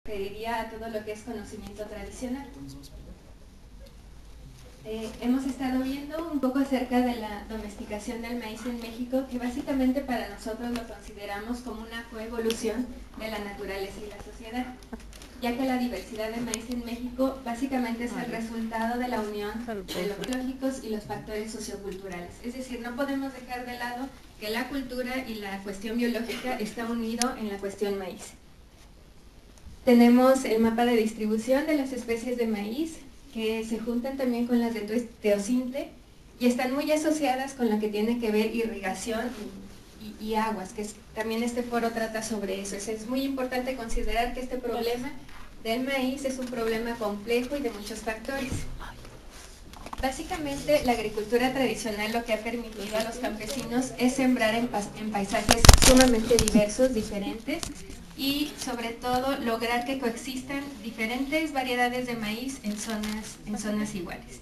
referiría a todo lo que es conocimiento tradicional. Hemos estado viendo un poco acerca de la domesticación del maíz en México, que básicamente para nosotros lo consideramos como una coevolución de la naturaleza y la sociedad, ya que la diversidad de maíz en México básicamente es el resultado de la unión de los biológicos y los factores socioculturales. Es decir, no podemos dejar de lado que la cultura y la cuestión biológica está unido en la cuestión maíz. Tenemos el mapa de distribución de las especies de maíz, que se juntan también con las de teocintle y están muy asociadas con lo que tiene que ver irrigación y aguas, que también este foro trata sobre eso. Es muy importante considerar que este problema del maíz es un problema complejo y de muchos factores. Básicamente, la agricultura tradicional lo que ha permitido a los campesinos es sembrar en paisajes sumamente diversos, diferentes, y sobre todo lograr que coexistan diferentes variedades de maíz en zonas iguales.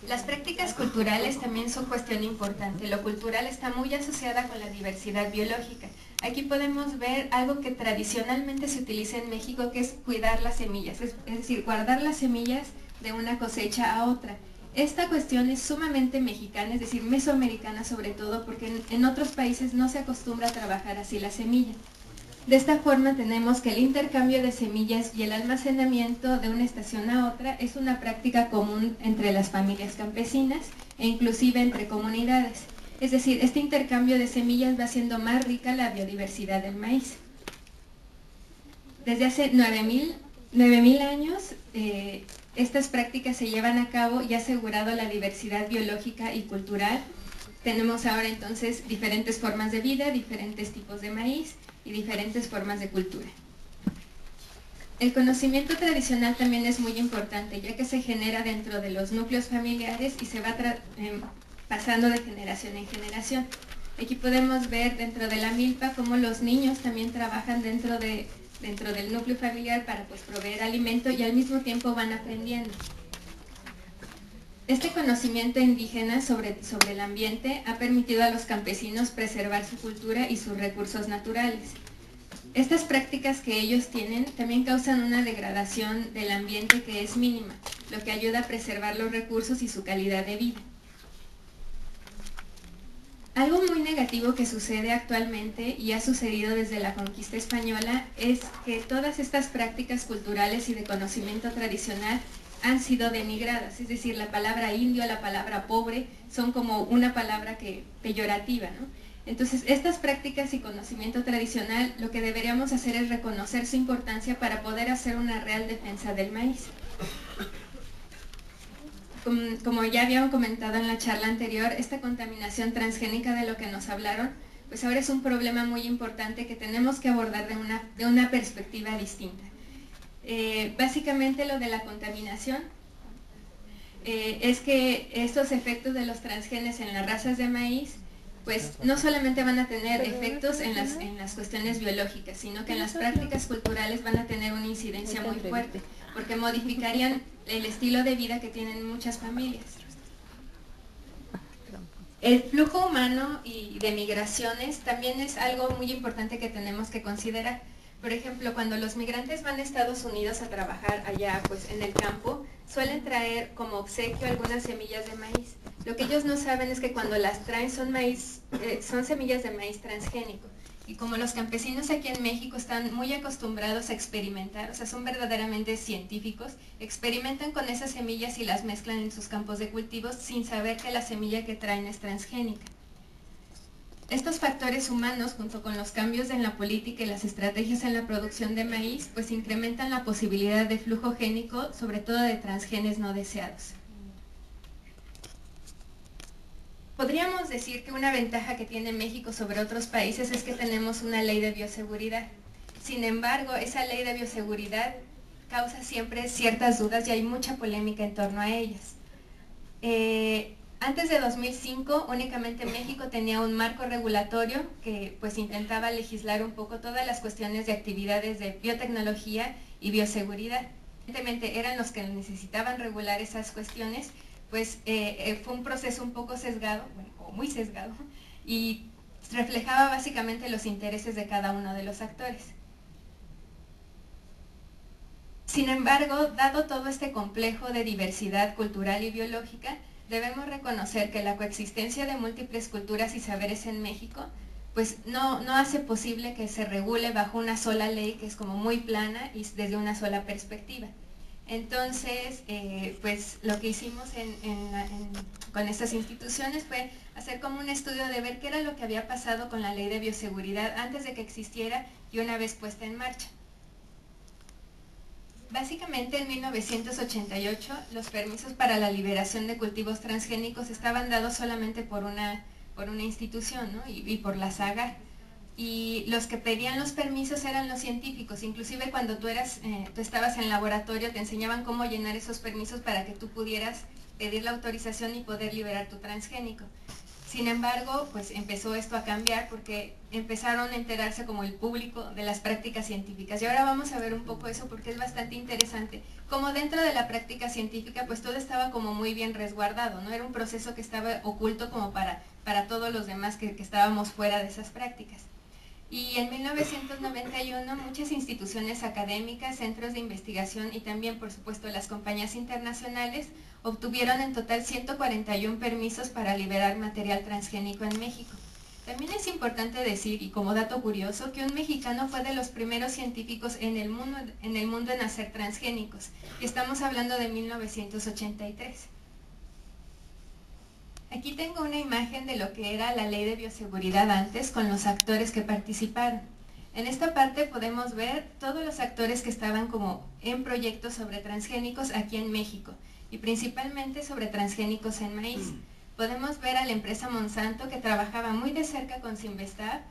Las prácticas culturales también son cuestión importante. Lo cultural está muy asociada con la diversidad biológica. Aquí podemos ver algo que tradicionalmente se utiliza en México, que es cuidar las semillas, es decir, guardar las semillas de una cosecha a otra. Esta cuestión es sumamente mexicana, es decir, mesoamericana sobre todo, porque en otros países no se acostumbra a trabajar así la semilla. De esta forma tenemos que el intercambio de semillas y el almacenamiento de una estación a otra es una práctica común entre las familias campesinas e inclusive entre comunidades. Es decir, este intercambio de semillas va haciendo más rica la biodiversidad del maíz. Desde hace 9.000 años estas prácticas se llevan a cabo y ha asegurado la diversidad biológica y cultural. Tenemos ahora entonces diferentes formas de vida, diferentes tipos de maíz y diferentes formas de cultura. El conocimiento tradicional también es muy importante, ya que se genera dentro de los núcleos familiares y se va pasando de generación en generación. Aquí podemos ver dentro de la milpa cómo los niños también trabajan dentro del núcleo familiar para proveer alimento y al mismo tiempo van aprendiendo. Este conocimiento indígena sobre el ambiente ha permitido a los campesinos preservar su cultura y sus recursos naturales. Estas prácticas que ellos tienen también causan una degradación del ambiente que es mínima, lo que ayuda a preservar los recursos y su calidad de vida. Algo muy negativo que sucede actualmente y ha sucedido desde la conquista española es que todas estas prácticas culturales y de conocimiento tradicional han sido denigradas, es decir, la palabra indio, la palabra pobre, son como una palabra peyorativa, ¿no? Entonces, estas prácticas y conocimiento tradicional, lo que deberíamos hacer es reconocer su importancia para poder hacer una real defensa del maíz. Como ya habíamos comentado en la charla anterior, esta contaminación transgénica de lo que nos hablaron, pues ahora es un problema muy importante que tenemos que abordar de una perspectiva distinta. Básicamente lo de la contaminación es que estos efectos de los transgenes en las razas de maíz pues no solamente van a tener efectos en las cuestiones biológicas, sino que en las prácticas culturales van a tener una incidencia muy fuerte, porque modificarían el estilo de vida que tienen muchas familias. El flujo humano y de migraciones también es algo muy importante que tenemos que considerar. Por ejemplo, cuando los migrantes van a Estados Unidos a trabajar allá en el campo, suelen traer como obsequio algunas semillas de maíz. Lo que ellos no saben es que cuando las traen son semillas de maíz transgénico. Y como los campesinos aquí en México están muy acostumbrados a experimentar, o sea, son verdaderamente científicos, experimentan con esas semillas y las mezclan en sus campos de cultivos sin saber que la semilla que traen es transgénica. Estos factores humanos, junto con los cambios en la política y las estrategias en la producción de maíz, pues incrementan la posibilidad de flujo génico, sobre todo de transgenes no deseados. Podríamos decir que una ventaja que tiene México sobre otros países es que tenemos una ley de bioseguridad. Sin embargo, esa ley de bioseguridad causa siempre ciertas dudas y hay mucha polémica en torno a ellas. Antes de 2005, únicamente México tenía un marco regulatorio que pues intentaba legislar un poco todas las cuestiones de actividades de biotecnología y bioseguridad. Evidentemente eran los que necesitaban regular esas cuestiones, pues fue un proceso un poco sesgado, bueno, o muy sesgado, y reflejaba básicamente los intereses de cada uno de los actores. Sin embargo, dado todo este complejo de diversidad cultural y biológica, debemos reconocer que la coexistencia de múltiples culturas y saberes en México pues no hace posible que se regule bajo una sola ley que es como muy plana y desde una sola perspectiva. Entonces, pues lo que hicimos con estas instituciones fue hacer como un estudio de ver qué era lo que había pasado con la ley de bioseguridad antes de que existiera y una vez puesta en marcha. Básicamente en 1988 los permisos para la liberación de cultivos transgénicos estaban dados solamente por una institución, ¿no? y por la SAGAR. Y los que pedían los permisos eran los científicos, inclusive cuando tú estabas en laboratorio te enseñaban cómo llenar esos permisos para que tú pudieras pedir la autorización y poder liberar tu transgénico. Sin embargo, pues empezó esto a cambiar porque empezaron a enterarse como el público de las prácticas científicas. Y ahora vamos a ver un poco eso porque es bastante interesante. Como dentro de la práctica científica, pues todo estaba como muy bien resguardado, ¿no? Era un proceso que estaba oculto como para todos los demás que estábamos fuera de esas prácticas. Y en 1991 muchas instituciones académicas, centros de investigación y también por supuesto las compañías internacionales obtuvieron en total 141 permisos para liberar material transgénico en México. También es importante decir, y como dato curioso, que un mexicano fue de los primeros científicos en el mundo en hacer transgénicos, y estamos hablando de 1983. Aquí tengo una imagen de lo que era la ley de bioseguridad antes con los actores que participaron. En esta parte podemos ver todos los actores que estaban como en proyectos sobre transgénicos aquí en México y principalmente sobre transgénicos en maíz. Podemos ver a la empresa Monsanto que trabajaba muy de cerca con Sinvestab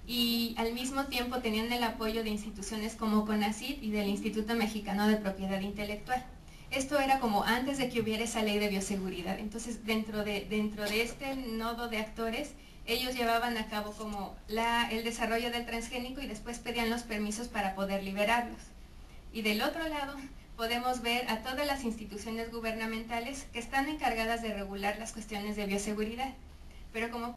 y al mismo tiempo tenían el apoyo de instituciones como CONACYT y del Instituto Mexicano de Propiedad Intelectual. Esto era como antes de que hubiera esa ley de bioseguridad. Entonces, dentro de este nodo de actores, ellos llevaban a cabo como el desarrollo del transgénico y después pedían los permisos para poder liberarlos. Y del otro lado, podemos ver a todas las instituciones gubernamentales que están encargadas de regular las cuestiones de bioseguridad. Pero como